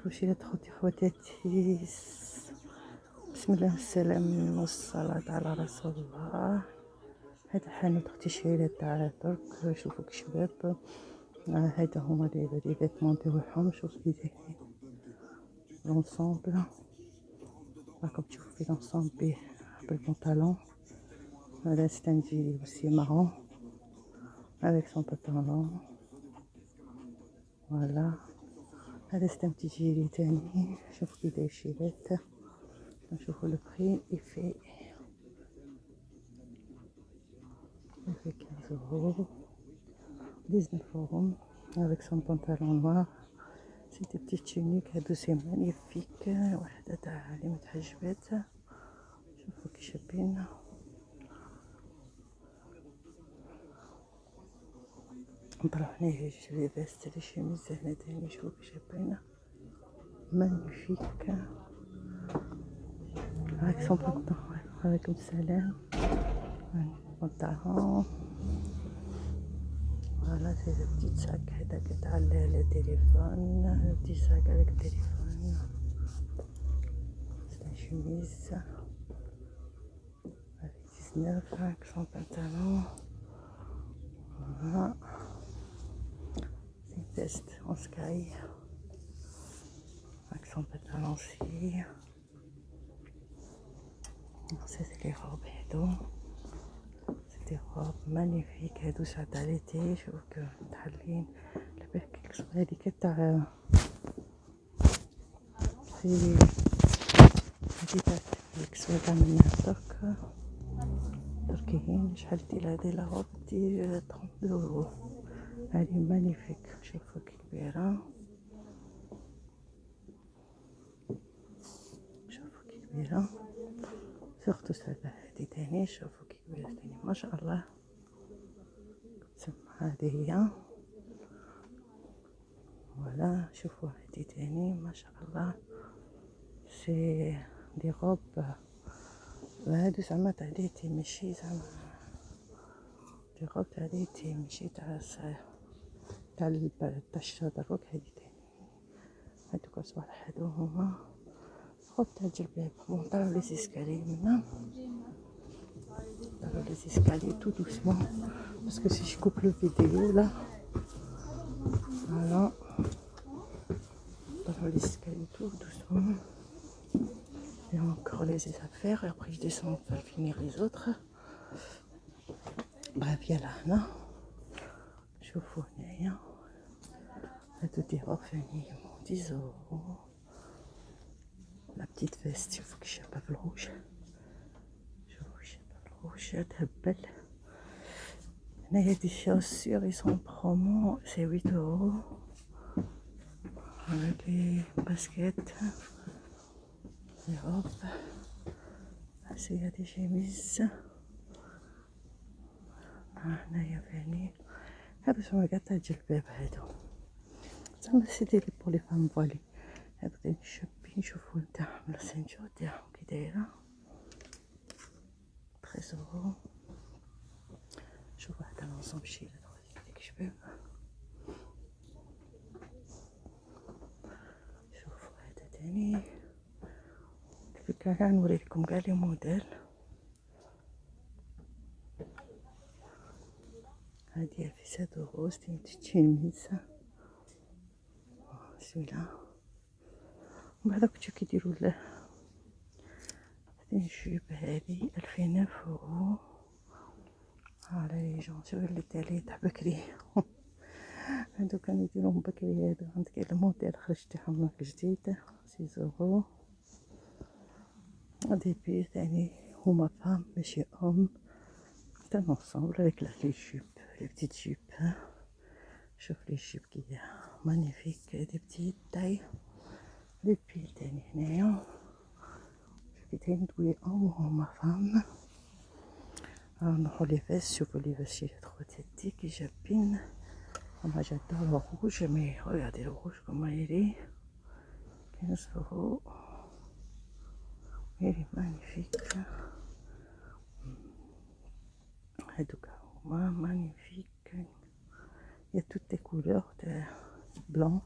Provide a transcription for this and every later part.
كلشي لا تخوتي خواتاتي. بسم الله والسلام والصلاة على رسول الله. هذا الحانوت اختي شهيرة تاع درك. شوفوا كي شباب، هذا هما لي فيتمون تاعهم. شوف كي دايرين لونسومبل، راكم تشوفوا في لونسومبل بيه بالبنطالون. هذا ستانجي aussi marron avec son pantalon. فوالا هذا ستانجي جيري تاني. شوفوا كي داير شيرات. نشوفوا لو بري يفي 15 euros 19 euros avec son pantalon noir. سي دي بتيت تونيك. هادو سي مانيفيك. وحده تاع اللي متحجبات. شوفوا كي شابين. نروح هنايا لي فيست لي شيميز هنا تاني. شوفوا كي شابين مانيفيك avec son pantalon. عليكم السلام. pantalon. Voilà, c'est le petit sac avec le téléphone, le petit sac avec le téléphone. C'est la chemise avec 19 avec son pantalon. Voilà. C'est une veste en sky avec son pantalon aussi. C'est les robes et tout. C'est des robes magnifiques. هادو ساعة تاع l'été. شوفوا متحلين. لاباس كيك صغير هاديك تاع هادي تاع الكسوة منها درك. تركيين. شحال دير هادي لا روب؟ دير 32 اورو. هادي مانيفيك. شوفوا كي كبيرة. شوفوا كي كبيرة. سورتو سادا هادي تاني. شوفوا كي كبيرة تاني ما شاء الله. تسمى هادي هي. فوالا شوفوا هادي تاني ما شاء الله. سي دي روب. هادو زعما تاع ليتي ماشي زعما دي روب تاع ليتي ماشي تاع الشتا دروك. هادي تاني. هادوك صوالح هادو هما روب تاع الجلباب. بون طلعو لي زيسكالي منا. طلعو لي زيسكالي تو دوسمون باسكو سي جو كوب لو فيديو لا. فوالا طلعو لي زيسكالي تو دوسمون. Et encore les affaires et après je descends pour finir les autres. Bref, il y a là, non? شوفوا هنايا هادو دي روب فاني 10 euros. لا بتيت فيست. شوفوا كي شابة بالروج. شوفوا كي شابة بالروج تهبل. هنايا دي شوسور ils sont promo c'est 8 euros. avec les baskets. Les robes. Il y a des chemises. هنايا فاني. هادو شنو قاع تاع الجلباب هادو. زعما سيدي لي بور لي فام فوالي. هادو تاني شابين. شوفوا نتاعهم لا سينجور تاعهم كي دايرة 13 euros. شوفوا هذا لونسومبل شي هذيك شباب. شوفوا هذا تاني. الفكرة كاع نوريلكم كاع لي موديل. هادي في 7 euros. ستي تشيميز سويلا. ومن بعد كنتو كيديرو له هادي الجوب هادي 2009 euros. على لي جون شوف اللي تالي تاع بكري. هادو كانوا يديروهم بكري. هادو عندك الموديل خرج تاعهم جديد 6 euros. دي بي ثاني هما فام ماشي ام. تاع نونسومبل avec لي جوب لي بتيت جوب. شوف لي جوب كي مانيفيك. دي بتيت تاي. لي بي تاني هنايا. شوفي تاني دوي ام وهما فام. نروحو لي فيس. شوفوا لي فيس شي خواتاتي كي جابين. moi j'adore le rouge mais regardez le rouge comment il est 15 euros. Il est magnifique. هادوك هما magnifique. Il y a toutes les couleurs de blanc.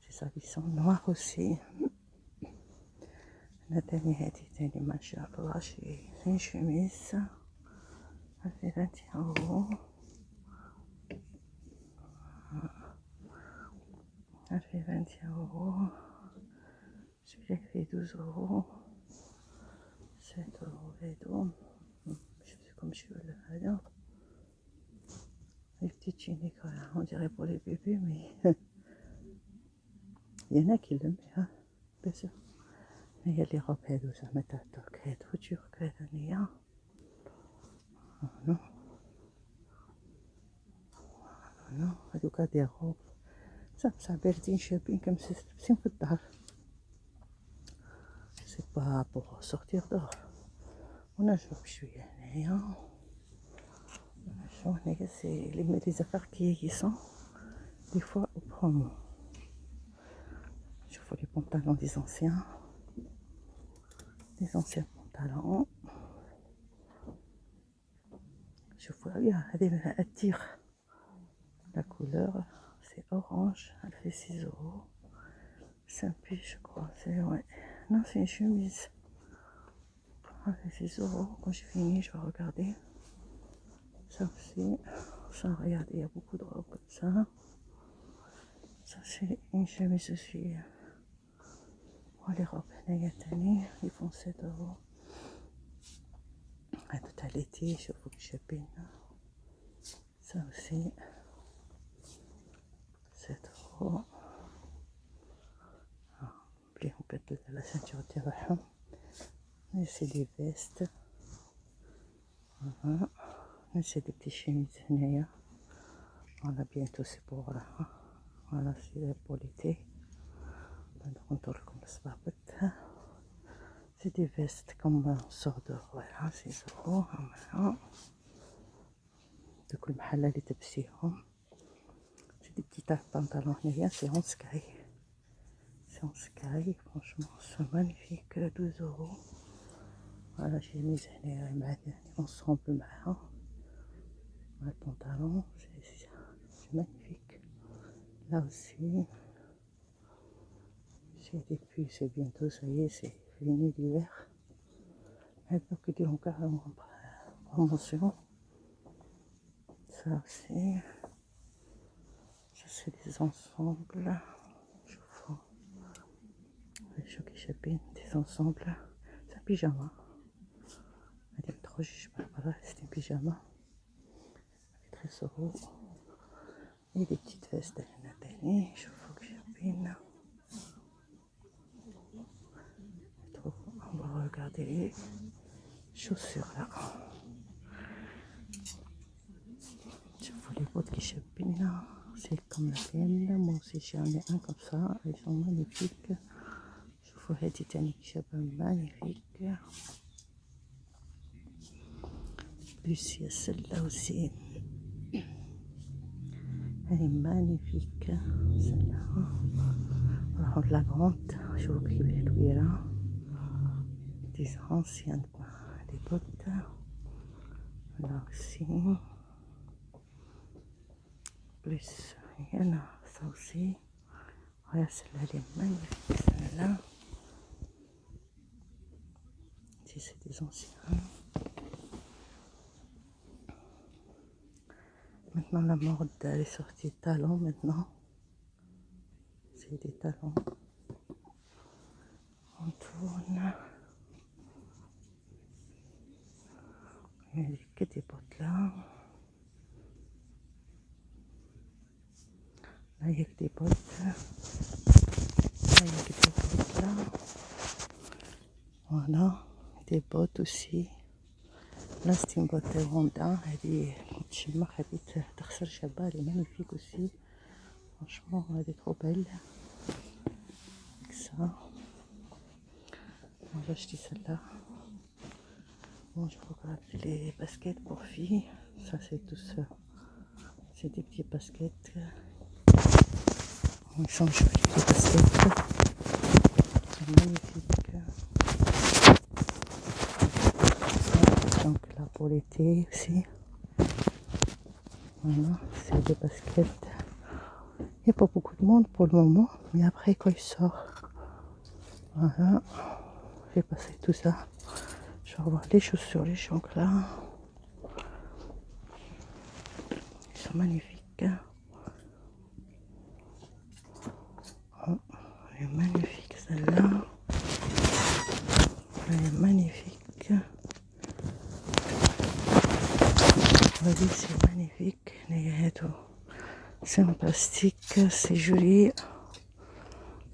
des habits en noir aussi. La dernière était machallah, c'est une chemise. Elle fait 21 €. Elle fait 21 €. Celui-là fait 12 €. 7 € et tout. Je sais comme je veux le faire. Les petites chiniques, on dirait pour les bébés, mais il y en a qui le mettent, hein, bien sûr. Mais il y a les robes, elles ça met à toc, elles tout dur que l'année, hein. Non, non, en tout cas des robes. Ça berdine shopping comme c'est un peu tard. C'est pas pour sortir dehors. On a joué, je suis allée, hein. C'est les affaires qui sont des fois au promo. Je vois les pantalons des anciens pantalons. Je vois, elle tire. La couleur, c'est orange, elle fait 6 €. C'est un pull, je crois. Ouais. Non, c'est une chemise. Elle fait 6 €. Quand j'ai fini, je vais regarder. Ça aussi, ça, regardez, il y a beaucoup de robes comme ça. Ça, c'est une chemise aussi. Oh, les robes Nagatani, ils font 7 €. À tout à l'été, je faut que je peine. Ça aussi, 7 €. Puis on peut être la ceinture de Raham. Mais c'est des vestes. Voilà. Et c'est des petites chemises. Voilà, bientôt c'est pour. Voilà, c'est pour l'été. C'est des vestes comme on sort de. Voilà, c'est ça. Voilà. De كل محل اللي تلبسيهم. C'est des petits pantalons. C'est en sky. C'est en sky. Franchement, c'est magnifique. 12 €. Voilà, j'ai mis ensemble معها. Le pantalon, c'est magnifique. Là aussi, j'ai des pulls, c'est bientôt, ça y est, c'est fini l'hiver. Maintenant que dit encore en promotion. Ça aussi, ça c'est des ensembles. Je vois. Les chocs et chapines, des ensembles. C'est un pyjama. Elle est trop, je sais pas, voilà, c'est un pyjama. Avec 13 €. Et des petites vestes à Nathalie, je vois que chapine. On va regarder les chaussures là. Je vois les bottes qui chapinent là. C'est comme la mienne. Moi aussi j'en ai un comme ça. Ils sont magnifiques. Je vois les Titanic qui chapinent magnifiques. Plus il y a celle-là aussi. Elle est magnifique. Celle-là. Alors la grande, je vois qu'il est là. Des anciennes, des bottes. Là aussi. Plus, il y en a ça aussi. Regarde, celle-là, elle est magnifique. Celle-là. Si c'est des anciens. Maintenant, la mode, elle est sortie de talons maintenant. C'est des talons. On tourne. Il y a que des bottes là. Là, il y a que des bottes. Là, il y a que des bottes là. Voilà. Des bottes aussi. Là, c'est une botte Honda. Elle est magnifique aussi. Franchement, elle est trop belle. Avec ça. On va acheter celle-là. Bon, je regarde les baskets pour filles. Ça, c'est tout ça. C'est des petits baskets. On change les petits baskets. C'est magnifique. Donc là, pour l'été aussi. Voilà, c'est des baskets. Il n'y a pas beaucoup de monde pour le moment, mais après quand il sort, voilà, j'ai passé tout ça. Je vais revoir les chaussures, les chanclas. Ils sont magnifiques. Oh, elle est magnifique celle-là. Elle est magnifique. Vas-y, c'est magnifique. C'est en plastique, c'est joli.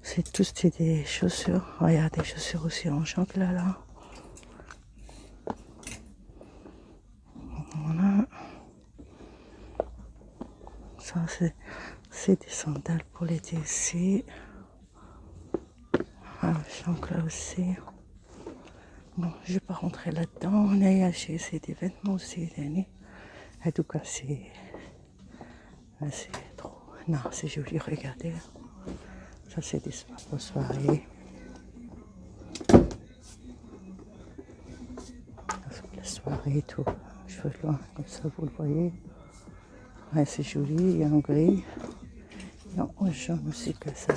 C'est tous des chaussures. Regarde, des chaussures aussi en chanclas là. Voilà. Ça, c'est des sandales pour l'été aussi. Ah, chanclas aussi. Bon, je vais pas rentrer là-dedans. On a acheté des vêtements aussi, Dani. En tout cas, c'est trop. Non, c'est joli, regardez. Ça, c'est des soirées. La soirée et tout. Je fais loin, comme ça, vous le voyez. Ouais, c'est joli, il y a en gris. Il y a en jaune aussi que ça.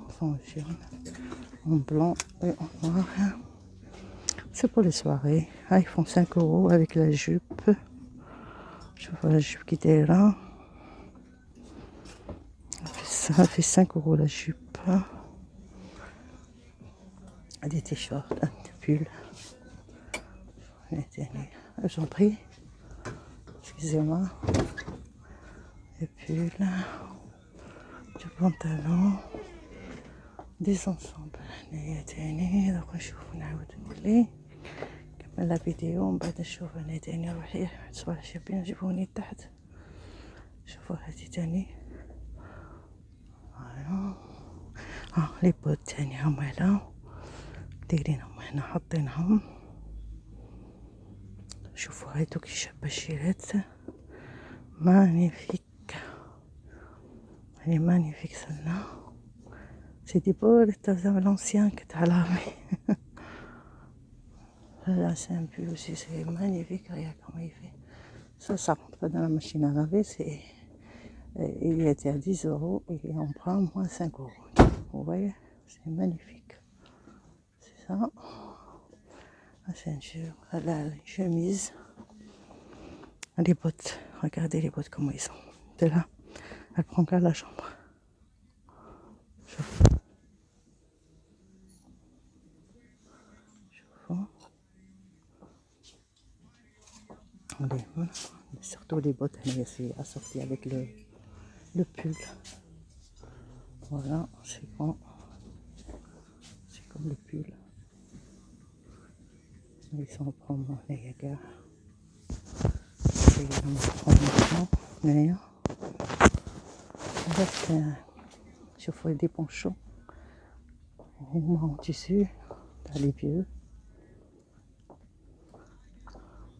Enfin, en jaune, en blanc et en noir. C'est pour les soirées. Ah, ils font 5 € avec la jupe. Je vois la jupe qui est là. Ça fait 5 € la jupe. Des t-shirts, des pulls. J'en prie. Excusez-moi. Des pulls. Du pantalon. Des ensembles. تاني دابا نشوفو نعاود نولي نكمل لا فيديو ومن بعد نشوف انا تاني روحي صباح شابين جيبوني تحت شوفوا هادي تاني فوالا لي بوت تاني هما هنا دايرينهم هنا حاطينهم شوفوا هادو كي شابة الشيرات مانيفيك هاني مانيفيك سلنا c'est des beaux à l'ancien que t'as là. Là, c'est un pull aussi, c'est magnifique. Regarde comment il fait. Ça rentre pas dans la machine à laver. Il était à 10 € et on prend moins 5 €. Vous voyez, c'est magnifique. C'est ça. La ceinture, la chemise, les bottes. Regardez les bottes comment ils sont. De là, elle prend qu'à la chambre. Surtout les bottes, c'est assorti avec le pull. Voilà, c'est bon. C'est comme le pull. Ils sont en promo, les gars. C'est en promotion, d'ailleurs. Je fais des ponchos. Moi en tissu, t'as les vieux.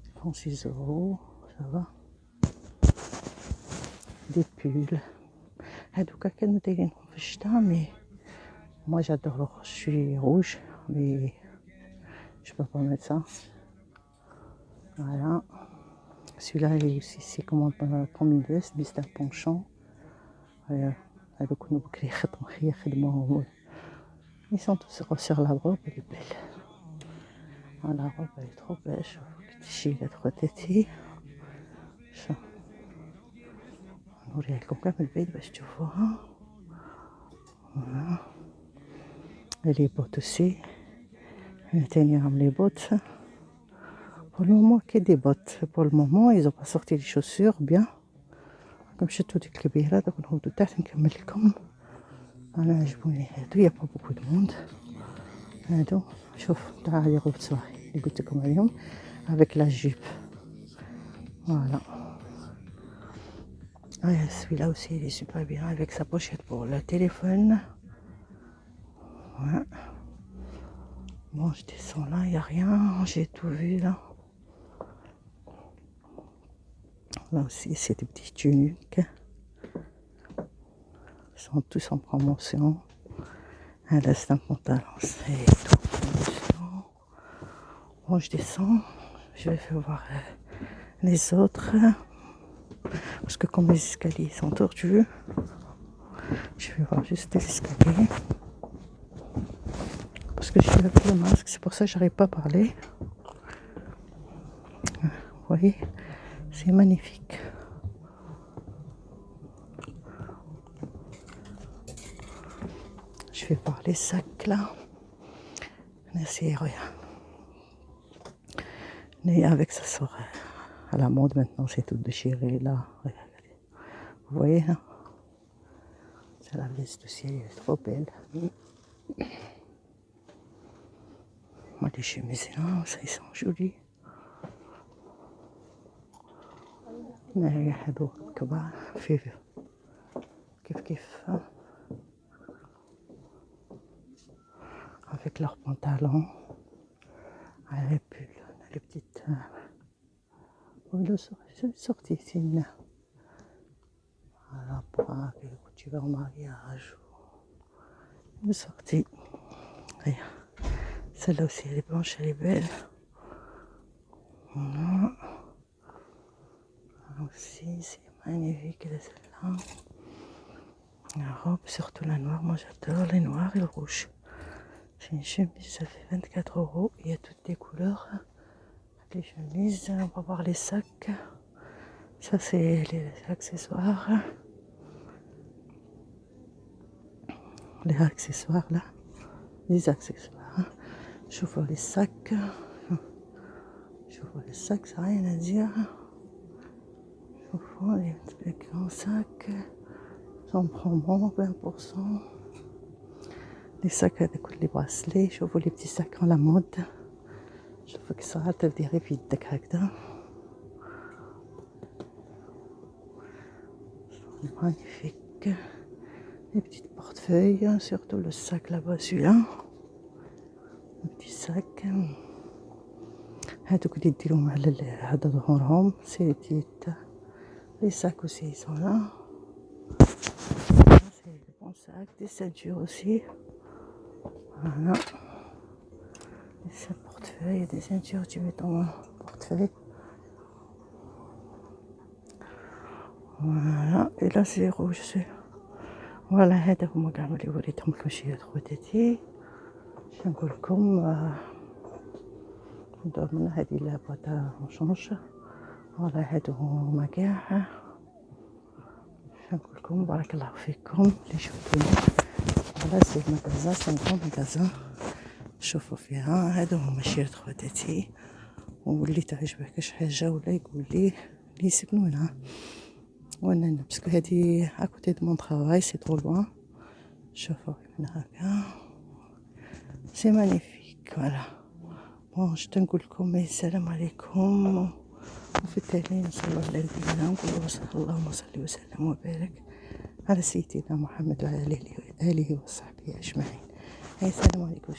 Ils font 6 €, ça va. Des pulls. هادوكا كانوا دايرينهم في الشتا mais moi j'adore je suis rouge mais je peux pas mettre ça. Voilà. Celui-là il est aussi c'est comme une veste mais c'est un ponchon. هادوك بكري يخدموا ils sont tous sur la robe elle est belle. La robe elle est trop belle. شوفوا il est trop têté. نوريها لكم كامل البيت باش تشوفوها. Voilà. Et les bottes aussi. تاني راهم les bottes. Pour le moment que des bottes. Pour le moment ils ont pas sorti les chaussures bien. كم شفتوا ديك الكبيرة دوك نهبطو تحت نكمل لكم. انا عجبوني هادو يا با بوكو دو موند. هادو شوف تاع لي روب صغار اللي قلت لكم عليهم avec la jupe. Voilà. Celui-là aussi il est super bien avec sa pochette pour le téléphone. Ouais. Bon, je descends là, il n'y a rien, j'ai tout vu là. Là aussi, c'est des petites tuniques. Ils sont tous en promotion. Là, c'est un pantalon, c'est tout en promotion. Bon, je descends, je vais voir les autres. Parce que comme les escaliers sont tortueux, je vais voir juste les escaliers. Parce que je suis avec le masque, c'est pour ça que j'arrive pas à parler. Vous voyez, c'est magnifique. Je vais voir les sacs là. C'est rien. Mais avec ça sort à la mode maintenant, c'est tout déchiré là. Regardez. Vous voyez, hein? C'est la veste de ciel, elle est trop belle. Moi, les chemises là, ça ils sont jolis. Mais هذو كبار في كيف avec leurs pantalons, les pulls, les petites. Sortie ici. Voilà, pour que tu vas au mariage. Une sortie. Celle-là aussi, elle est blanche, elle est belle. Voilà. Aussi, c'est magnifique, celle-là. La robe, surtout la noire. Moi, j'adore les noirs et le rouge. C'est une chemise, ça fait 24 €. Il y a toutes les couleurs. Les chemises, on va voir les sacs. Ça, c'est les accessoires. Les accessoires, là. Les accessoires. Je vois les sacs. Je vois les sacs, ça n'a rien à dire. Je vois les grands sacs. J'en prends bon, 20%. Les sacs avec les bracelets. Je vois les petits sacs à la mode. Je vois que ça va te dire vite de caractère. Magnifique. Les petites portefeuilles, surtout le sac là-bas, celui-là. Le petit sac. هادوك اللي يديرهم على هذا ظهورهم سيتيت. Les sacs aussi ils sont là. C'est des bons sacs, des ceintures aussi. Voilà. Des portefeuilles, des ceintures, tu mets ton portefeuille. Voilà. Et là c'est rouge. فوالا هذا هما كاع اللي وريتهم لكم شي خواتاتي. باش نقول لكم من هذه لابا تاع شونش. فوالا هادو هما كاع. باش نقول لكم بارك الله فيكم اللي شفتوني. فوالا سي ماغازان، سي ان ماغازان شوفوا فيها. هادو هما شيرت خواتاتي، واللي تعجبك شي حاجه ولا يقول لي يسكنوا منها. وانا باسكو هادي اكوتي دو مون طرافاي سي طرو لوان. شوفوا من هكا سي مانيفيك. فوالا بون شتا نقول لكم السلام عليكم. وفي التالي نصلوا على نبينا ونقولوا اللهم صل وسلم وبارك على سيدنا محمد وعلى اله وصحبه اجمعين. السلام عليكم.